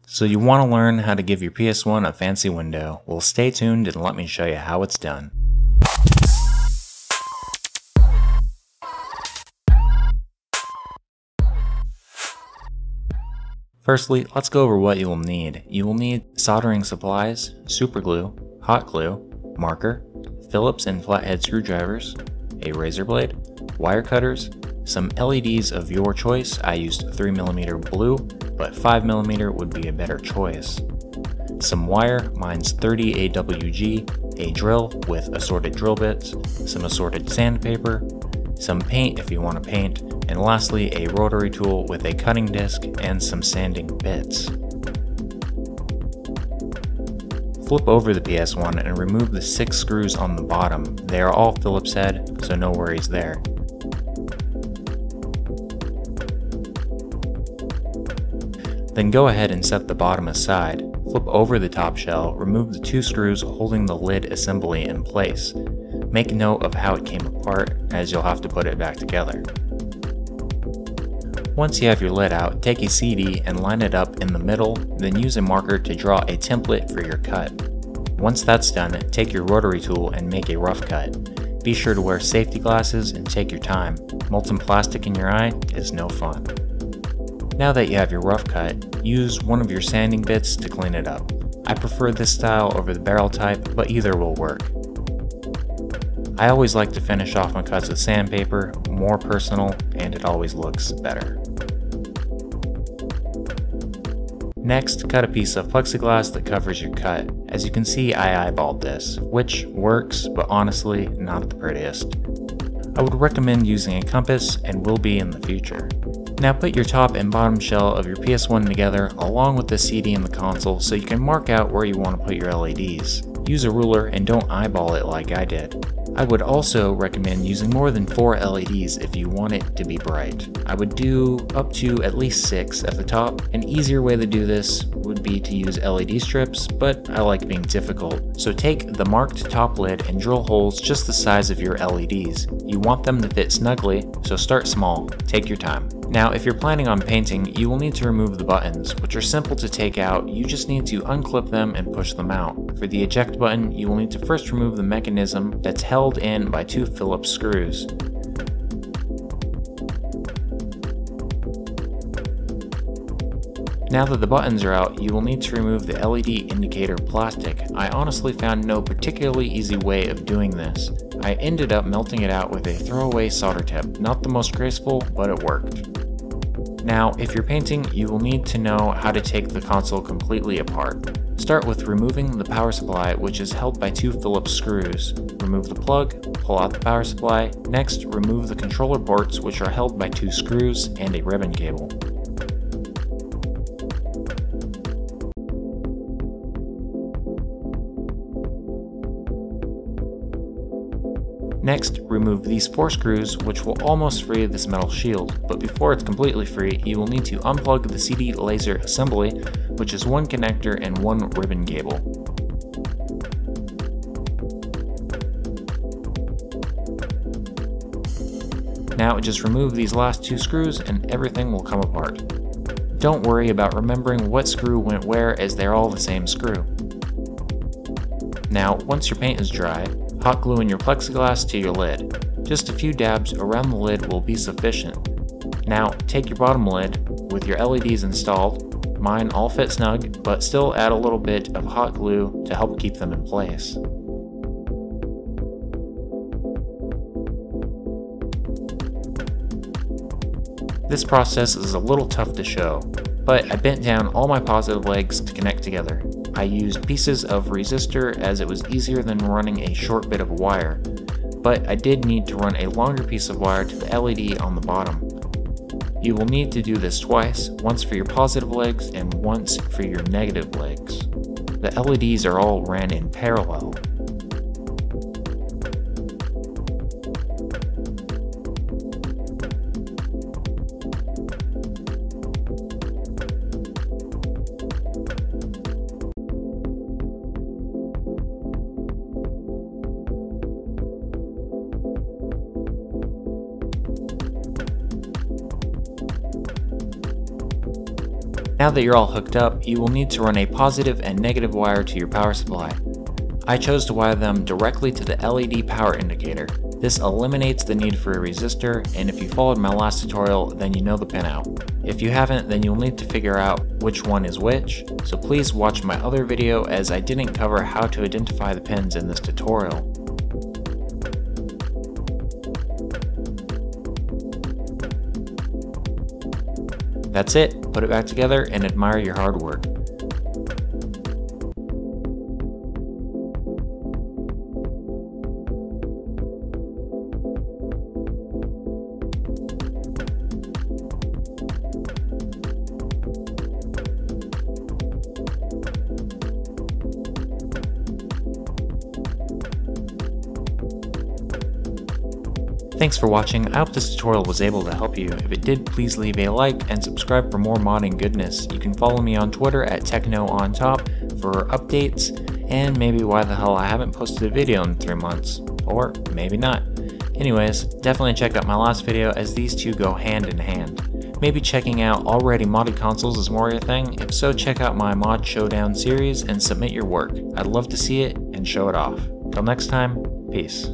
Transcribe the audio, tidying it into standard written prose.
So you want to learn how to give your PS1 a fancy window? Well, stay tuned and let me show you how it's done. Firstly, let's go over what you will need. You will need soldering supplies, super glue, hot glue, marker, Phillips and flathead screwdrivers, a razor blade, wire cutters, some LEDs of your choice. I used 3mm blue, but 5mm would be a better choice. Some wire, mine's 30 AWG, a drill with assorted drill bits, some assorted sandpaper, some paint if you want to paint, and lastly a rotary tool with a cutting disc and some sanding bits. Flip over the PS1 and remove the 6 screws on the bottom. They are all Phillips head, so no worries there. Then go ahead and set the bottom aside. Flip over the top shell, remove the 2 screws holding the lid assembly in place. Make note of how it came apart, as you'll have to put it back together. Once you have your lid out, take a CD and line it up in the middle, then use a marker to draw a template for your cut. Once that's done, take your rotary tool and make a rough cut. Be sure to wear safety glasses and take your time. Molten plastic in your eye is no fun. Now that you have your rough cut, use one of your sanding bits to clean it up. I prefer this style over the barrel type, but either will work. I always like to finish off my cuts with sandpaper, more personal, and it always looks better. Next, cut a piece of plexiglass that covers your cut. As you can see, I eyeballed this, which works, but honestly, not the prettiest. I would recommend using a compass and will be in the future. Now put your top and bottom shell of your PS1 together along with the CD and the console so you can mark out where you want to put your LEDs. Use a ruler and don't eyeball it like I did. I would also recommend using more than 4 LEDs if you want it to be bright. I would do up to at least 6 at the top. An easier way to do this would be to use LED strips, but I like being difficult. So take the marked top lid and drill holes just the size of your LEDs. You want them to fit snugly, so start small. Take your time. Now, if you're planning on painting, you will need to remove the buttons, which are simple to take out. You just need to unclip them and push them out. For the eject button, you will need to first remove the mechanism that's held in by 2 Phillips screws. Now that the buttons are out, you will need to remove the LED indicator plastic. I honestly found no particularly easy way of doing this. I ended up melting it out with a throwaway solder tip. Not the most graceful, but it worked. Now, if you're painting, you will need to know how to take the console completely apart. Start with removing the power supply, which is held by 2 Phillips screws. Remove the plug, pull out the power supply. Next, remove the controller ports, which are held by 2 screws and a ribbon cable. Next, remove these 4 screws, which will almost free this metal shield, but before it's completely free, you will need to unplug the CD laser assembly, which is 1 connector and 1 ribbon cable. Now just remove these last 2 screws and everything will come apart. Don't worry about remembering what screw went where, as they're all the same screw. Now, once your paint is dry, hot glue in your plexiglass to your lid. Just a few dabs around the lid will be sufficient. Now take your bottom lid with your LEDs installed. Mine all fit snug, but still add a little bit of hot glue to help keep them in place. This process is a little tough to show, but I bent down all my positive legs to connect together. I used pieces of resistor as it was easier than running a short bit of wire, but I did need to run a longer piece of wire to the LED on the bottom. You will need to do this twice, once for your positive legs and once for your negative legs. The LEDs are all ran in parallel. Now that you're all hooked up, you will need to run a positive and negative wire to your power supply. I chose to wire them directly to the LED power indicator. This eliminates the need for a resistor, and if you followed my last tutorial, then you know the pinout. If you haven't, then you'll need to figure out which one is which, so please watch my other video as I didn't cover how to identify the pins in this tutorial. That's it, put it back together and admire your hard work. Thanks for watching. I hope this tutorial was able to help you. If it did, please leave a like and subscribe for more modding goodness. You can follow me on Twitter at TechnoOnTop for updates and maybe why the hell I haven't posted a video in 3 months. Or maybe not. Anyways, definitely check out my last video as these two go hand in hand. Maybe checking out already modded consoles is more your thing? If so, check out my Mod Showdown series and submit your work. I'd love to see it and show it off. Till next time, peace.